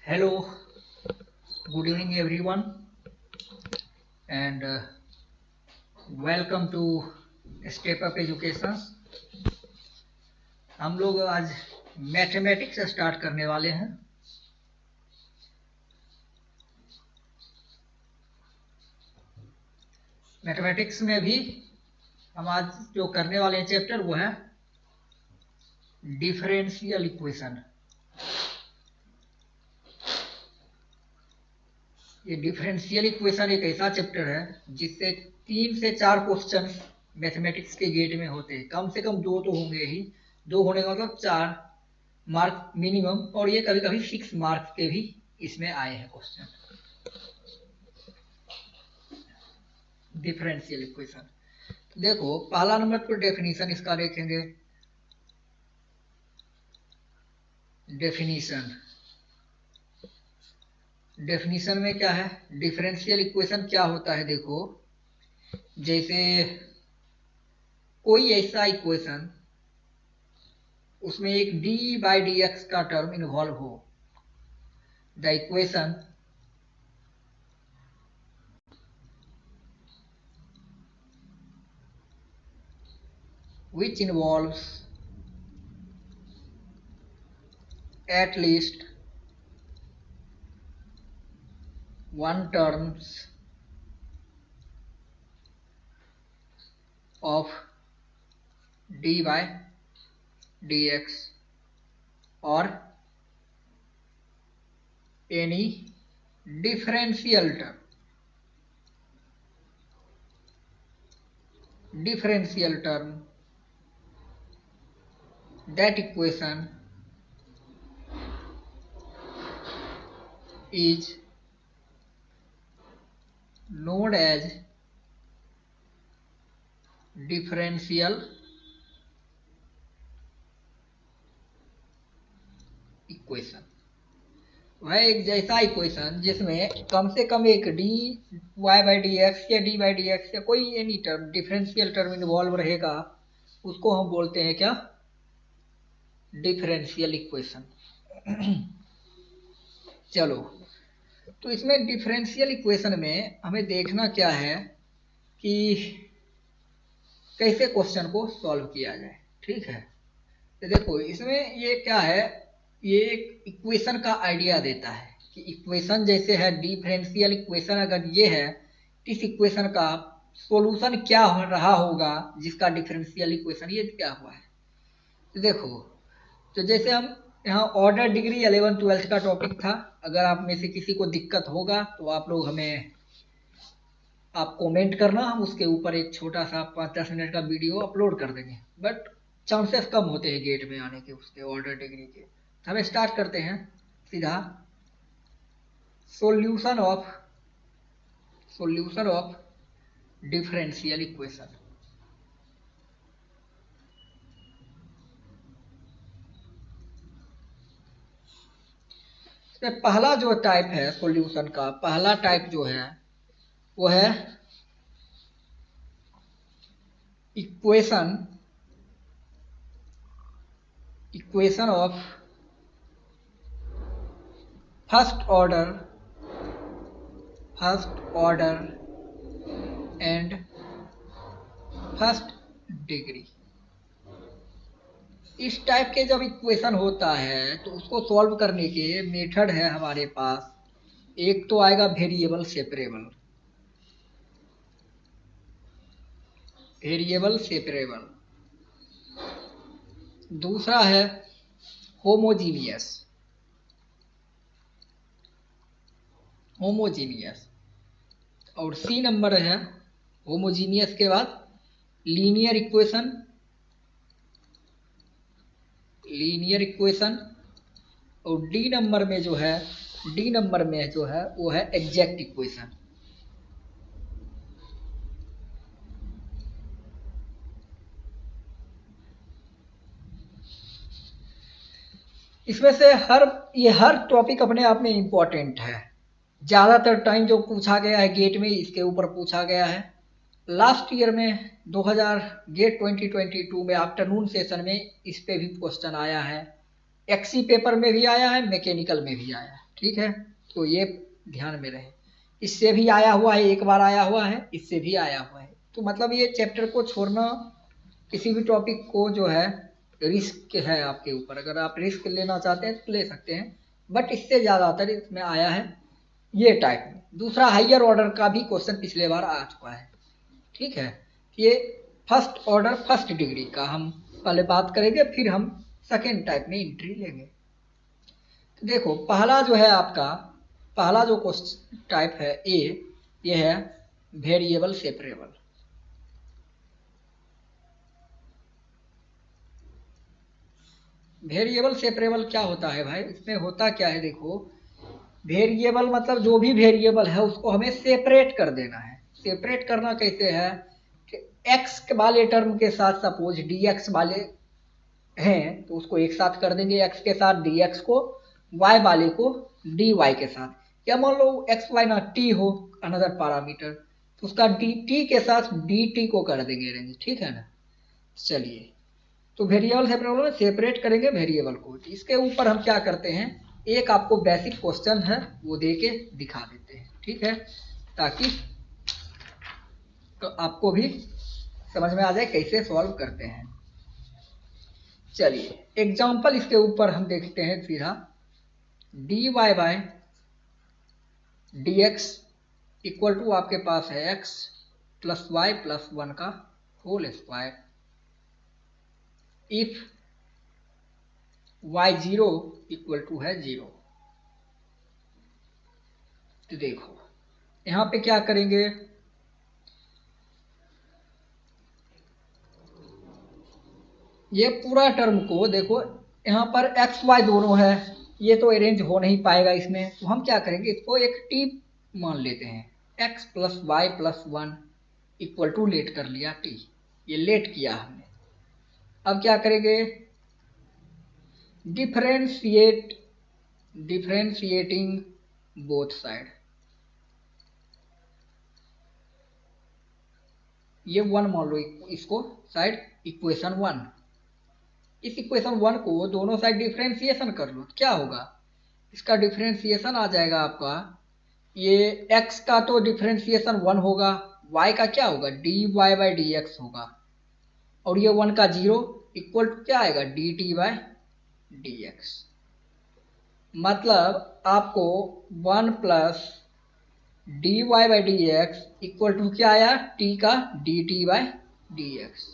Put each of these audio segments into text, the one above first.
Hello, good evening everyone, and welcome to Step Up Education. हम लोग आज mathematics start करने वाले हैं। मैथमेटिक्स में भी हम आज जो करने वाले हैं चैप्टर वो है डिफरेंशियल इक्वेशन। ये डिफरेंशियल इक्वेशन एक ऐसा चैप्टर है जिससे 3 से 4 क्वेश्चन मैथमेटिक्स के गेट में होते हैं। कम से कम 2 तो होंगे ही, 2 होने का मतलब 4 मार्क मिनिमम, और ये कभी कभी 6 मार्क्स के भी इसमें आए हैं क्वेश्चन। डिफरेंशियल इक्वेशन देखो, पहला नंबर पर डेफिनेशन इसका देखेंगे। डेफिनेशन में क्या है, डिफरेंशियल इक्वेशन क्या होता है। देखो, जैसे कोई ऐसा इक्वेशन उसमें एक d/dx का टर्म इन्वॉल्व हो, the equation which involves at least one terms of d/dx or any differential term, that equation is known as differential equation. वह एक जैसा इक्वेशन जिसमें कम से कम एक dy/dx या d/dx या कोई any term differential term involve रहेगा, उसको हम बोलते हैं क्या, डिफरेंशियल इक्वेशन। चलो, तो इसमें डिफरेंशियल इक्वेशन में हमें देखना क्या है कि कैसे क्वेश्चन को सॉल्व किया जाए। ठीक है, तो देखो इसमें ये क्या है, ये एक इक्वेशन का आइडिया देता है कि इक्वेशन जैसे है डिफरेंशियल इक्वेशन, अगर ये है इस इक्वेशन का सॉल्यूशन क्या हो रहा होगा जिसका डिफरेंशियल इक्वेशन ये क्या हुआ है। तो देखो, तो जैसे हम यहाँ ऑर्डर डिग्री 11th-12th का टॉपिक था। अगर आप में से किसी को दिक्कत होगा तो आप लोग हमें आप कमेंट करना, हम उसके ऊपर एक छोटा सा 5-10 मिनट का वीडियो अपलोड कर देंगे। बट चांसेस कम होते हैं गेट में आने के उसके ऑर्डर डिग्री के। हमें स्टार्ट करते हैं सीधा। Solution of differential equation. इसमें पहला जो टाइप है सॉल्यूशन का, पहला टाइप जो है वो है equation of first order and first degree. इस टाइप के जब इक्वेशन होता है तो उसको सॉल्व करने के मेथड है हमारे पास। एक तो आएगा वेरिएबल सेपरेबल, दूसरा है होमोजीनियस, और सी नंबर है होमोजीनियस के बाद लीनियर इक्वेशन, और डी नंबर में जो है वो है एग्जैक्ट इक्वेशन। इसमें से हर टॉपिक अपने आप में इम्पोर्टेंट है। ज़्यादातर टाइम जो पूछा गया है गेट में इसके ऊपर पूछा गया है। लास्ट ईयर में 2022 में आफ्टरनून सेशन में इस पे भी क्वेश्चन आया है, एक्सी पेपर में भी आया है, मैकेनिकल में भी आया है। ठीक है, तो ये ध्यान में रहे। इससे भी आया हुआ है, एक बार आया हुआ है, इससे भी आया हुआ है। तो मतलब ये चैप्टर को छोड़ना, किसी भी टॉपिक को जो है, रिस्क है आपके ऊपर। अगर आप रिस्क लेना चाहते हैं तो ले सकते हैं, बट इससे ज़्यादातर इसमें आया है ये टाइप में। दूसरा, हाइयर ऑर्डर का भी क्वेश्चन पिछले बार आ चुका है, ठीक है। ये फर्स्ट ऑर्डर फर्स्ट डिग्री का हम पहले बात करेंगे, फिर हम सेकेंड टाइप में एंट्री लेंगे। तो देखो, पहला जो है आपका, पहला जो क्वेश्चन टाइप है ए, ये है वेरिएबल सेपरेबल। वेरिएबल सेपरेबल क्या होता है भाई? इसमें होता क्या है, देखो, वेरिएबल मतलब जो भी वेरिएबल है उसको हमें सेपरेट कर देना है। सेपरेट करना कैसे है कि एक्स वाले टर्म के साथ सपोज डी एक्स वाले हैं तो उसको एक साथ कर देंगे, एक्स के साथ डी एक्स को, वाई वाले को डी वाई के साथ। या मान लो एक्स वाई ना टी हो अनदर पैरामीटर, तो उसका डी टी के साथ डी टी को कर देंगे रेंज, ठीक है ना। चलिए, तो वेरिएबल सेपरेबल में सेपरेट करेंगे वेरिएबल को। तो इसके ऊपर हम क्या करते हैं, एक आपको बेसिक क्वेश्चन है वो दे के दिखा देते हैं, ठीक है, ताकि तो आपको भी समझ में आ जाए कैसे सॉल्व करते हैं। चलिए, एग्जाम्पल इसके ऊपर हम देखते हैं सीधा। D y by d x equal to आपके पास है एक्स प्लस वाई प्लस 1 का whole square if y 0 equal to है 0। तो देखो यहां पे क्या करेंगे, ये पूरा टर्म को देखो, यहां पर एक्स वाई दोनों है, ये तो अरेंज हो नहीं पाएगा इसमें, तो हम क्या करेंगे, इसको एक टी मान लेते हैं। X plus y plus 1 equal to let कर लिया टी, ये लेट किया हमने। अब क्या करेंगे, डिफरेंशिएटिंग बोथ साइड। ये 1 मान लो इसको साइड इक्वेशन 1। इस इक्वेशन 1 को दोनों साइड डिफरेंशिएशन कर लो, तो क्या होगा, इसका डिफरेंशिएशन आ जाएगा आपका, ये x का तो डिफरेंशिएशन 1 होगा, y का क्या होगा, d Y by D x होगा, और ये 1 का 0 इक्वल टू क्या आएगा, D T by D x. मतलब आपको 1 plus D Y by D x equal to क्या आया, t का D T by D X.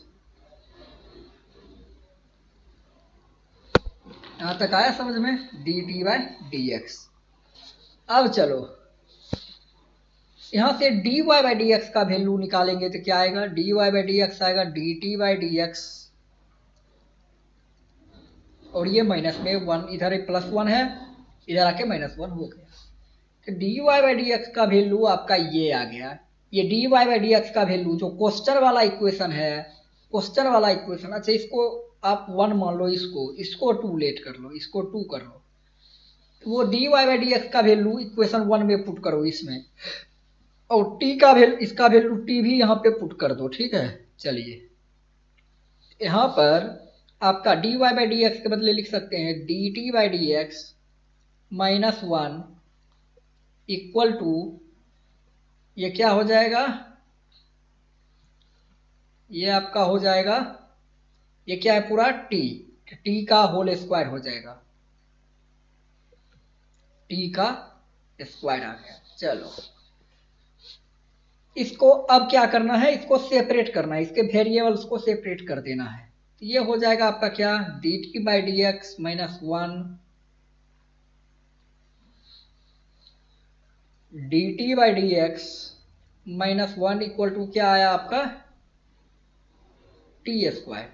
यहां तक आया समझ में, D T by D x. अब चलो यहां से D Y by D x का वैल्यू निकालेंगे तो क्या आएगा, D Y by D X आएगा D T by D X, और ये माइनस में 1, इधर प्लस 1 है, इधर आके -1 हो गया। तो d Y by D x का वैल्यू आपका ये आ गया। ये d Y by D x का वैल्यू जो क्वेश्चन वाला इक्वेशन है, क्वेश्चन वाला इक्वेशन, अच्छा इसको आप 1 मान लो, इसको 2 लेट कर लो, इसको 2 कर लो, तो वो d Y by D x का वैल्यू इक्वेशन 1 में पुट करो इसमें, और टी का वैल्यू, इसका वैल्यू टी भी यहाँ पे पुट कर दो, ठीक है। चलिए, यहाँ पर आपका d Y by D x के बदले लिख सकते हैं d T by D x -1 equal to, ये क्या हो जाएगा, ये आपका हो जाएगा, ये क्या है पूरा टी का होल स्क्वायर हो जाएगा, टी का स्क्वायर आ गया। चलो, इसको अब क्या करना है, इसको सेपरेट करना है, इसके वेरिएबल्स को सेपरेट कर देना है। तो ये हो जाएगा आपका क्या, d T by D x -1 d T by D x -1 equal to क्या आया आपका, टी स्क्वायर।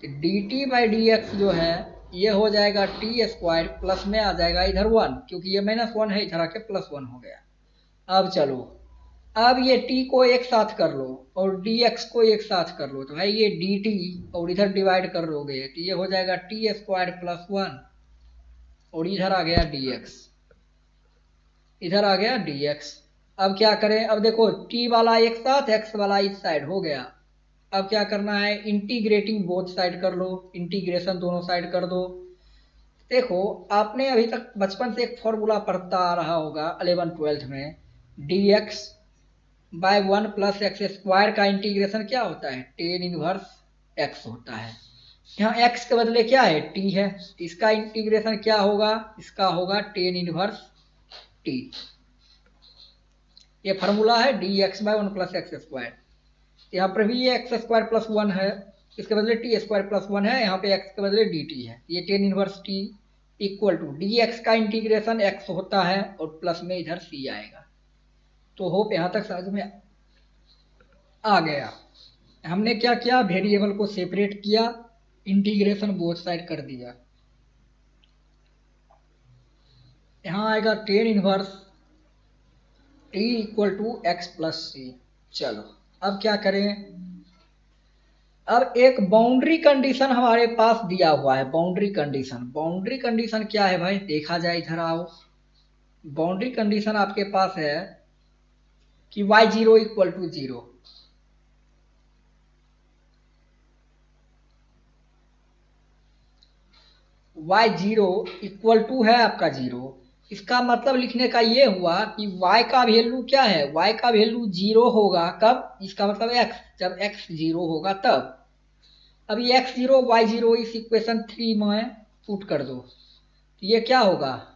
तो d T by D x जो है ये हो जाएगा टी स्क्वायर, प्लस में आ जाएगा इधर 1, क्योंकि ये -1 है, इधर आके +1 हो गया। अब चलो, अब ये t को एक साथ कर लो और dx को एक साथ कर लो, तो भाई ये dt और इधर डिवाइड कर लोगे तो ये हो जाएगा टी स्क्वायर +1, और इधर आ गया dx, इधर आ गया dx। अब क्या करें, अब देखो t वाला एक साथ, x वाला इस साइड हो गया। अब क्या करना है, इंटीग्रेटिंग बोथ साइड कर लो, इंटीग्रेशन दोनों साइड कर दो। देखो, आपने अभी तक बचपन से एक फॉर्मूला पढ़ता आ रहा होगा 11th-12th में, dx/1 + x² का इंटीग्रेशन क्या होता है, टेन इनवर्स x होता है। यहाँ x के बदले क्या है, t है, इसका इंटीग्रेशन क्या होगा, इसका होगा टेन इनवर्स t। ये फार्मूला है dx/1 + x²। यहाँ पर भी ये x² + 1 है, इसके बदले t² + 1 है, यहाँ पे x के बदले dt है। ये tan inverse t equal to dx का इंटीग्रेशन x होता है और प्लस में इधर c आएगा। तो होप यहाँ तक समझ में आ गया। हमने क्या किया, वेरिएबल को सेपरेट किया, इंटीग्रेशन बोथ साइड कर दिया। यहाँ आएगा tan inverse t equal to x + c। चलो अब क्या करें, अब एक बाउंड्री कंडीशन हमारे पास दिया हुआ है। बाउंड्री कंडीशन क्या है भाई, देखा जाए, इधर आओ। बाउंड्री कंडीशन आपके पास है कि y0 equal to 0। y0 equal to है आपका 0। इसका मतलब लिखने का ये हुआ कि y का वैल्यू क्या है, y का वैल्यू 0 होगा कब, इसका मतलब x, जब x 0 होगा तब। अब ये x0 y0 इस इक्वेशन 3 में पुट कर दो, तो ये क्या होगा,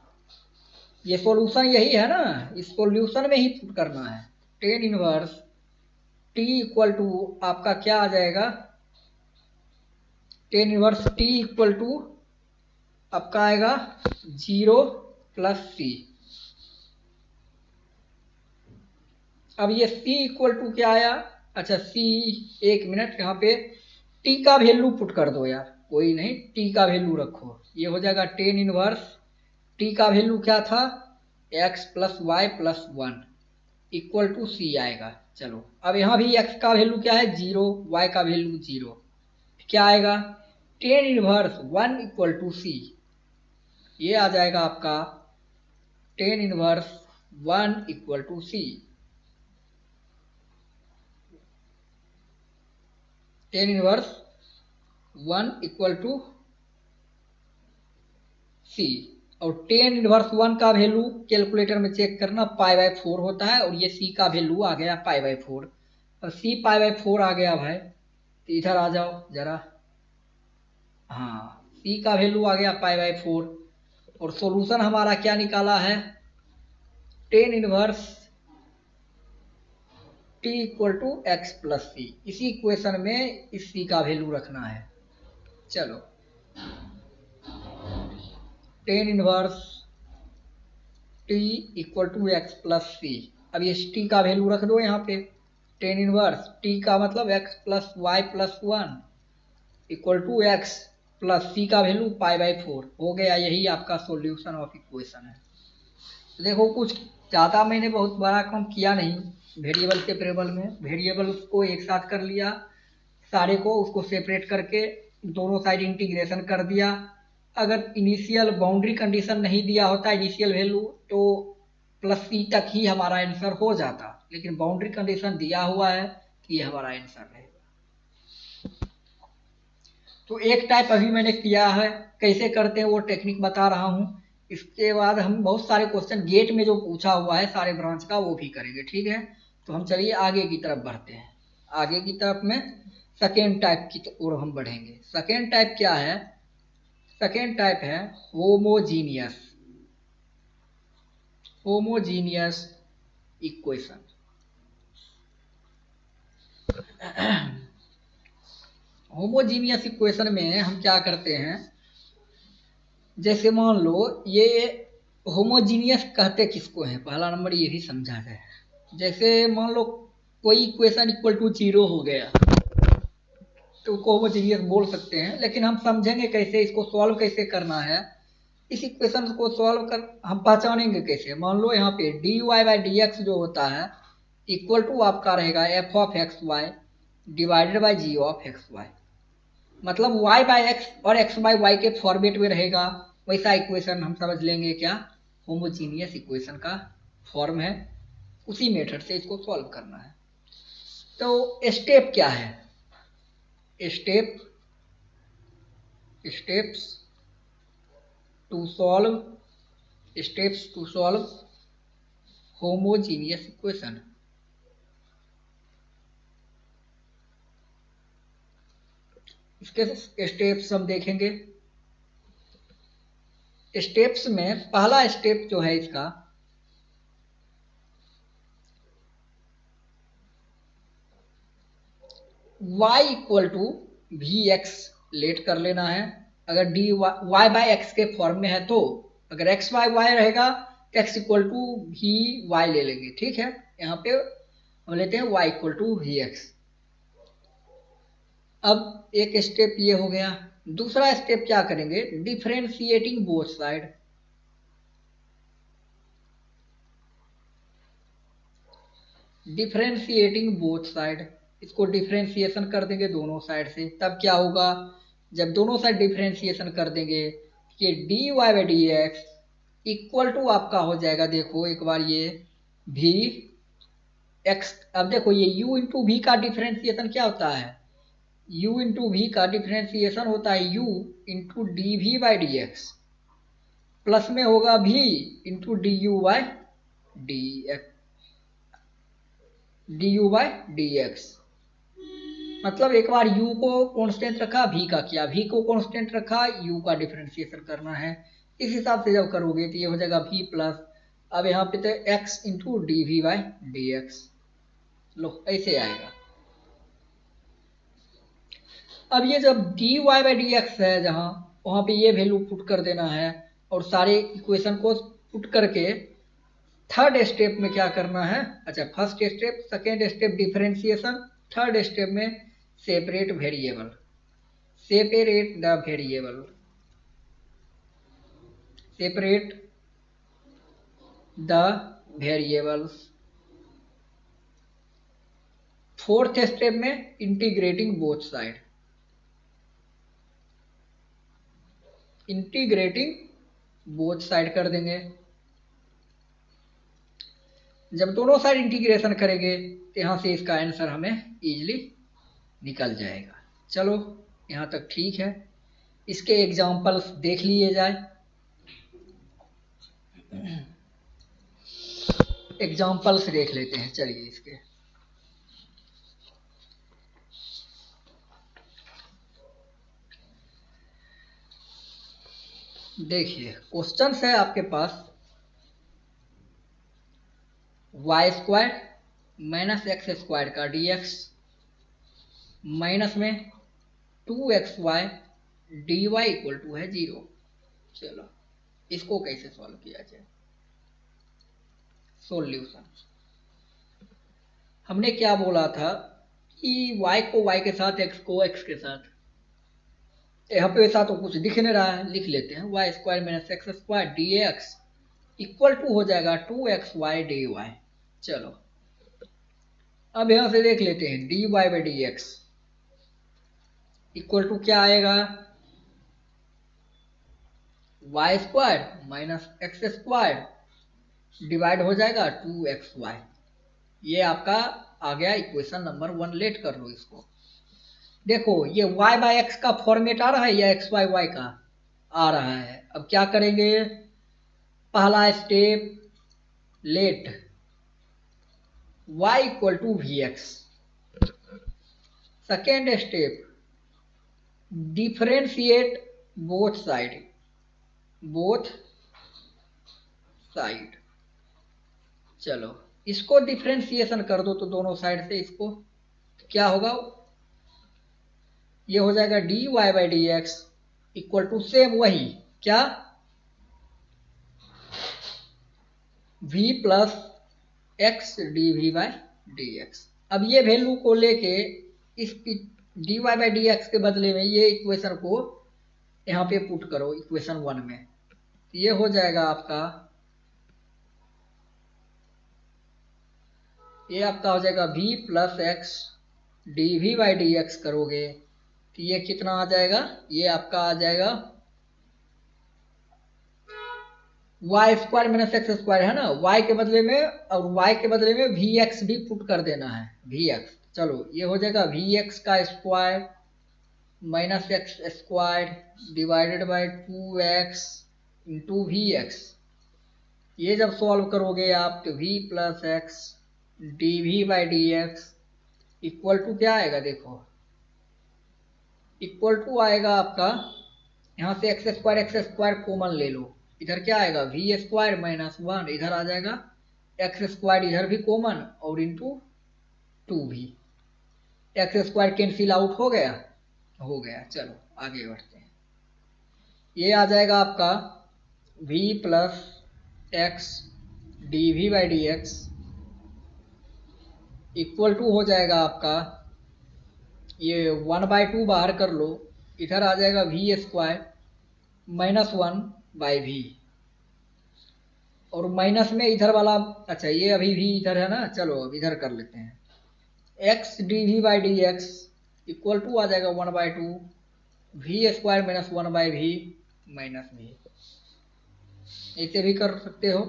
ये सॉल्यूशन यही है ना, इस सॉल्यूशन में ही पुट करना है। Tan inverse t equal to आपका क्या आ जाएगा, tan inverse t equal to आपका आएगा 0 + c। अब ये c इक्वल टू क्या आया, अच्छा c, एक मिनट, यहाँ पे t का वैल्यू पुट कर दो यार, कोई नहीं, t का वैल्यू रखो, ये हो जाएगा टेन इनवर्स t का वैल्यू क्या था, x + y + 1 equal to c आएगा। चलो अब यहाँ भी x का वैल्यू क्या है 0, y का वैल्यू 0, क्या आएगा, tan inverse 1 equal to c। ये आ जाएगा आपका tan inverse 1 equal to c। Tan inverse 1 equal to c। और टेन इनवर्स 1 का वैल्यू कैलकुलेटर में चेक करना, π/4 होता है, और ये c का वैल्यू आ गया π/4। अब c π/4 आ गया भाई, तो इधर आ जाओ जरा, हाँ, c का वैल्यू आ गया π/4। और सॉल्यूशन हमारा क्या निकाला है, tan inverse t equal to x + c। इसी इक्वेशन में इस c का वैल्यू रखना है। चलो tan inverse t equal to x + c। अब ये t का वैल्यू रख दो यहाँ पे, टेन इनवर्स t का मतलब x + y + 1 equal to x + c का वैल्यू π/4 हो गया। यही आपका सॉल्यूशन ऑफ इक्वेशन है। देखो, कुछ ज़्यादा मैंने बहुत बड़ा काम किया नहीं, वेरिएबल सेपरेबल में वेरिएबल्स को एक साथ कर लिया, सारे को उसको सेपरेट करके दोनों साइड इंटीग्रेशन कर दिया। अगर इनिशियल बाउंड्री कंडीशन नहीं दिया होता इनिशियल वैल्यू, तो +c तक ही हमारा आंसर हो जाता, लेकिन बाउंड्री कंडीशन दिया हुआ है कि ये हमारा आंसर रहेगा। तो एक टाइप अभी मैंने किया है, कैसे करते हैं वो टेक्निक बता रहा हूँ। इसके बाद हम बहुत सारे क्वेश्चन गेट में जो पूछा हुआ है सारे ब्रांच का वो भी करेंगे, ठीक है। तो हम चलिए आगे की तरफ बढ़ते हैं। आगे की तरफ में सेकेंड टाइप की ओर हम बढ़ेंगे। सेकेंड टाइप क्या है, सेकेंड टाइप है होमोजीनियस इक्वेशन। होमोजीनियस इक्वेशन में हम क्या करते हैं, जैसे मान लो ये होमोजीनियस कहते किसको हैं, पहला नंबर ये भी समझा जाए। जैसे मान लो कोई इक्वेशन इक्वल टू 0 हो गया, तो उसको होमोजीनियस बोल सकते हैं, लेकिन हम समझेंगे कैसे, इसको सॉल्व कैसे करना है। इस इक्वेशन को सॉल्व कर हम पहचानेंगे कैसे, मान लो यहाँ पे dy/dx जो होता है इक्वल टू आपका रहेगा f(x, y) divided by g(x, y)। मतलब y/x और x/y के फॉर्मेट में रहेगा, वैसा इक्वेशन हम समझ लेंगे क्या, होमोजीनियस इक्वेशन का फॉर्म है। उसी मेथड से इसको सॉल्व करना है। तो स्टेप क्या है, steps to solve steps to solve homogeneous equation. इसके स्टेप्स हम देखेंगे। स्टेप्स में पहला स्टेप जो है इसका, y equal to we x let कर लेना है। अगर डी वाई बाई एक्स के फॉर्म में है तो, अगर एक्स वाई वाई रहेगा तो x equal to v y ले लेंगे। ठीक है, यहाँ पे हम लेते हैं y equal to we x. अब एक स्टेप ये हो गया। दूसरा स्टेप क्या करेंगे, differentiating both side. Differentiating both side, इसको डिफरेंशिएशन कर देंगे दोनों साइड से। तब क्या होगा, जब दोनों साइड डिफरेंशिएशन कर देंगे, ये d Y by D x equal to आपका हो जाएगा, देखो एक बार ये भी एक्स। अब देखो ये u इंटू वी का डिफरेंशिएशन क्या होता है, u इंटू वी का डिफरेंशिएशन होता है u into D we by D x, plus में होगा v into d u by D x, d u by D x. मतलब एक बार u को कांस्टेंट रखा, v का किया, v को कांस्टेंट रखा, u का डिफरेंशिएशन करना है। इस हिसाब से जब करोगे तो ये हो जाएगा v प्लस, अब यहाँ पे तो x into D we by D X. लो ऐसे आएगा। अब ये जब D Y by D X है जहाँ, वहाँ पे ये वैल्यू पुट कर देना है और सारे इक्वेशन को पुट करके थर्ड स्टेप में क्या करना है, अच्छा first step, second step differentiation, third step में separate variable, separate the variable, separate the variables. Fourth step में integrating both side, integrating both side कर देंगे। जब दोनों साइड इंटीग्रेशन करेंगे तो यहाँ से इसका आंसर हमें इजीली निकल जाएगा। चलो यहाँ तक ठीक है। इसके एग्जाम्पल्स देख लिए जाए। एग्जाम्पल्स देख लेते हैं, चलिए इसके। देखिए क्वेश्चन है आपके पास, Y square minus x square का डी एक्स माइनस में 2xy dy इक्वल टू है 0। चलो इसको कैसे सॉल्व किया जाए। सॉल्यूशन, हमने क्या बोला था कि y को y के साथ, x को x के साथ, यहाँ पे ऐसा तो कुछ दिख नहीं रहा है, लिख लेते हैं y square minus x square d x equal to हो जाएगा 2xy dy। चलो अब यहां से देख लेते हैं dy by D x equal to क्या आएगा, y square minus x square divide हो जाएगा 2xy। ये आपका आ गया इक्वेशन नंबर 1। लेट कर लो इसको। देखो ये y बाई एक्स का फॉर्मेट आ रहा है या एक्स वाई वाई का आ रहा है। अब क्या करेंगे, पहला step let y equal to we x, second step differentiate both side, both side. चलो इसको डिफरेंशिएशन कर दो तो दोनों साइड से, इसको तो क्या होगा, ये हो जाएगा d Y by D x equal to same वही क्या, v plus x D we by D x. अब ये वैल्यू को लेके इस d Y by D x के बदले में ये इक्वेशन को यहाँ पे पुट करो इक्वेशन 1 में, ये हो जाएगा आपका, ये आपका हो जाएगा v plus x D we by D x करोगे तो ये कितना आ जाएगा, ये आपका आ जाएगा y square minus x square है ना, वाई के बदले में, और वाई के बदले में वी एक्स भी पुट कर देना है, वी एक्स। चलो ये हो जाएगा वी एक्स का square minus x square divided by 2x into v x. ये जब सॉल्व करोगे आप तो v plus x D we by D x equal to क्या आएगा, देखो इक्वल टू आएगा आपका, यहाँ से एक्स स्क्वायर कॉमन ले लो, इधर क्या आएगा वी स्क्वायर माइनस वन, इधर आ जाएगा एक्स स्क्वायर, इधर भी कॉमन और इंटू टू भी, एक्स स्क्वायर कैंसिल आउट हो गया, हो गया। चलो आगे बढ़ते हैं। ये आ जाएगा आपका v plus x D we by D x equal to हो जाएगा आपका, ये 1/2 बाहर कर लो, इधर आ जाएगा v square minus one by v, और माइनस में इधर वाला, अच्छा ये अभी भी इधर है ना, चलो अब इधर कर लेते हैं, X D we by D x equal to आ जाएगा 1/2 V square minus one by V minus V. ऐसे भी कर सकते हो,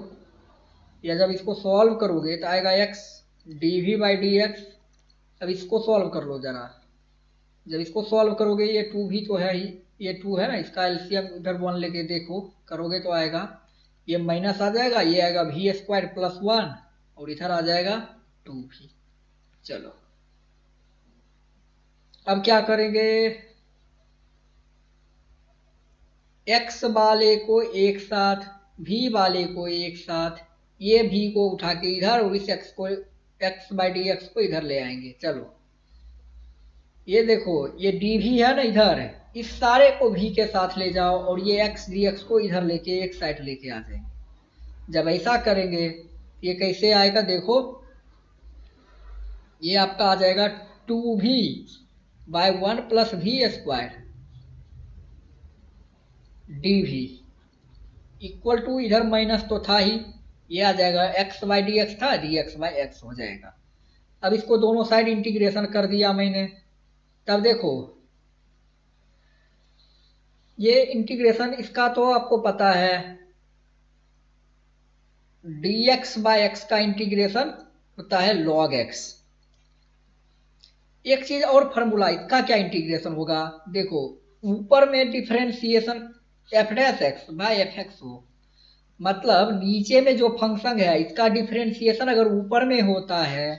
या जब इसको सॉल्व करोगे तो आएगा x D we by D x. अब इसको सॉल्व कर लो जरा, जब इसको सॉल्व करोगे ये टू भी तो है ही, ये टू है ना, इसका एलसीएम इधर वन लेके देखो करोगे तो आएगा, ये माइनस आ जाएगा, ये आएगा वी स्क्वायर प्लस वन और इधर आ जाएगा टू भी। चलो अब क्या करेंगे, एक्स वाले को एक साथ, भी वाले को एक साथ, ये भी को उठा के इधर और इस एक्स को, एक्स बाई डी एक्स को इधर ले आएंगे। चलो ये देखो ये डी भी है ना इधर, इस सारे को भी के साथ ले जाओ और ये एक्स डी एक्स को इधर लेके एक साइड लेके आ जाएंगे। जब ऐसा करेंगे ये कैसे आएगा, देखो ये आपका आ जाएगा two v by one plus v square d v equal to, इधर माइनस तो था ही, ये आ जाएगा एक्स बाई डी एक्स था, डी एक्स बाई एक्स हो जाएगा। अब इसको दोनों साइड इंटीग्रेशन कर दिया मैंने, तब देखो ये इंटीग्रेशन इसका तो आपको पता है, dx बाय एक्स का इंटीग्रेशन होता है log x। एक चीज और फॉर्मूला, इसका क्या इंटीग्रेशन होगा, देखो ऊपर में differentiation f dash x by f x हो, मतलब नीचे में जो फंक्शन है इसका डिफरेंशिएशन अगर ऊपर में होता है,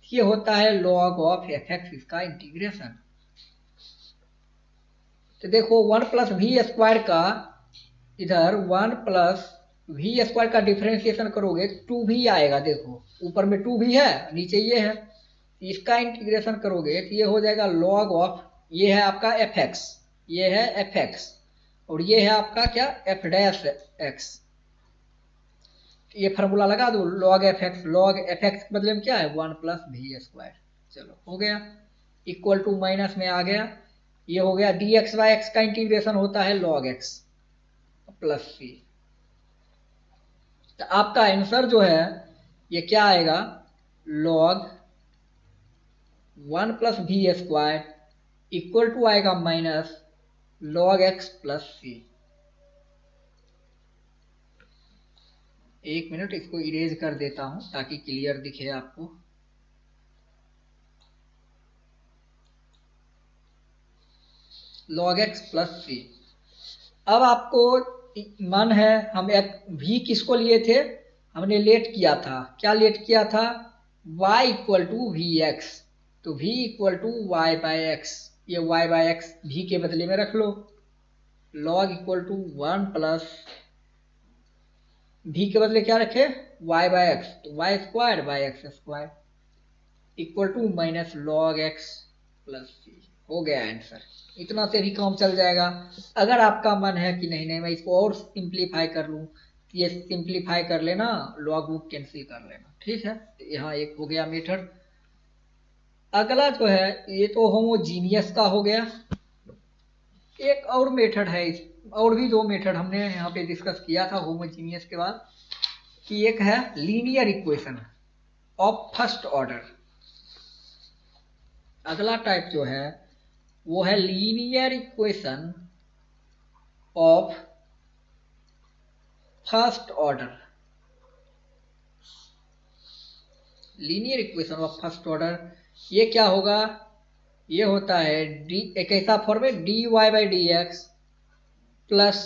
ये होता है log ऑफ एफ एक्स, इसका इंटीग्रेशन। तो देखो वन प्लस वी स्क्वायर का, इधर वन प्लस वी स्क्वायर का डिफरेंशिएशन करोगे टू भी आएगा, देखो ऊपर में टू भी है नीचे ये है, इसका इंटीग्रेशन करोगे तो ये हो जाएगा log ऑफ, ये है आपका एफ एक्स, ये है एफ एक्स और ये है आपका क्या एफ डैश एक्स। ये फार्मूला लगा दो log F x, log F x के बदले में क्या है वन प्लस वी स्क्वायर। चलो हो गया, इक्वल टू माइनस में आ गया, ये हो गया डी एक्स बाई एक्स का इंटीग्रेशन होता है log एक्स प्लस सी। तो आपका आंसर जो है ये क्या आएगा, log one plus v square equal to आएगा minus log x plus c. एक मिनट इसको इरेज कर देता हूं ताकि क्लियर दिखे आपको। log x प्लस सी। अब आपको मन है, हम एक v किसको लिए थे, हमने लेट किया था, क्या लेट किया था, y equal to we X, तो v equal to Y by X, ये y बाई एक्स v के बदले में रख लो, log equal to one plus v के बदले क्या रखे y बाई एक्स, तो Y square by X square equal to minus log x plus C. हो गया आंसर, इतना से भी काम चल जाएगा। अगर आपका मन है कि नहीं नहीं मैं इसको और सिंप्लीफाई कर लूँ, ये सिंप्लीफाई कर लेना, log बुक कैंसिल कर लेना, ठीक है। यहाँ एक हो गया मेथड। अगला जो है ये तो होमोजीनियस का हो गया, एक और मेथड है, और भी दो मेथड हमने यहाँ पे डिस्कस किया था होमोजीनियस के बाद, कि एक है linear equation of first order. अगला टाइप जो है वो है linear equation of first order. Linear equation of first order ये क्या होगा, ये होता है डी, एक ऐसा फॉर्म है d Y by D x plus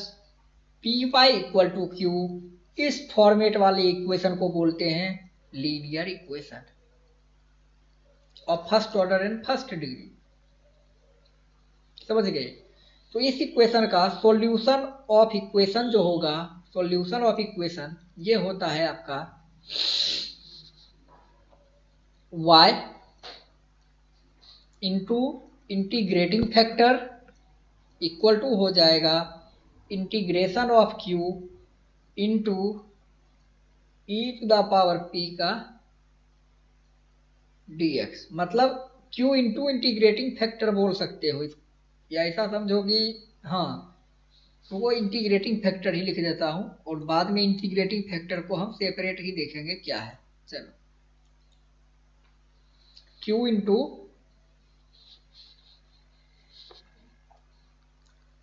p y equal to q, इस फॉर्मेट वाले इक्वेशन को बोलते हैं linear equation of first order and first degree. समझ गए? तो इस इक्वेशन का सॉल्यूशन ऑफ इक्वेशन जो होगा, सॉल्यूशन ऑफ इक्वेशन ये होता है आपका y into integrating factor equal to हो जाएगा integration of q into e to the power p का dx। मतलब q इंटू इंटीग्रेटिंग फैक्टर बोल सकते हो, या ऐसा समझो कि हाँ, तो वो इंटीग्रेटिंग फैक्टर ही लिख देता हूं, और बाद में इंटीग्रेटिंग फैक्टर को हम सेपरेट ही देखेंगे क्या है। चलो, q इंटू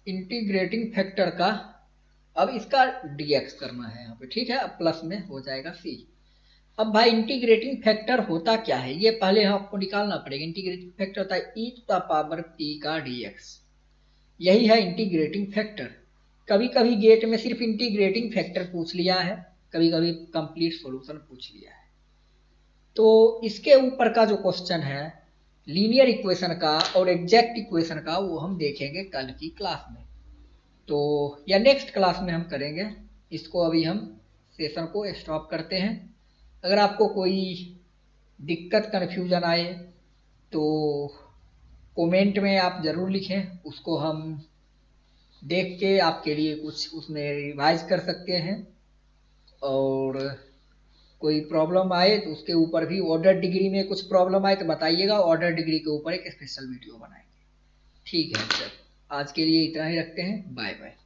इंटीग्रेटिंग फैक्टर का, अब इसका dx करना है यहाँ पे, ठीक है। अब प्लस में हो जाएगा c। अब भाई इंटीग्रेटिंग फैक्टर होता क्या है ये पहले आपको निकालना पड़ेगा। इंटीग्रेटिंग फैक्टर होता है e to the power p का dx, यही है इंटीग्रेटिंग फैक्टर। कभी कभी गेट में सिर्फ इंटीग्रेटिंग फैक्टर पूछ लिया है, कभी कभी कंप्लीट सॉल्यूशन पूछ लिया है। तो इसके ऊपर का जो क्वेश्चन है लीनियर इक्वेशन का और एग्जैक्ट इक्वेशन का, वो हम देखेंगे कल की क्लास में, तो या नेक्स्ट क्लास में हम करेंगे इसको। अभी हम सेशन को स्टॉप करते हैं। अगर आपको कोई दिक्कत कन्फ्यूजन आए तो कमेंट में आप ज़रूर लिखें, उसको हम देख के आपके लिए कुछ उसमें रिवाइज कर सकते हैं। और कोई प्रॉब्लम आए तो उसके ऊपर भी, ऑर्डर डिग्री में कुछ प्रॉब्लम आए तो बताइएगा, ऑर्डर डिग्री के ऊपर एक स्पेशल वीडियो बनाएंगे। ठीक है सर, आज के लिए इतना ही रखते हैं। Bye bye.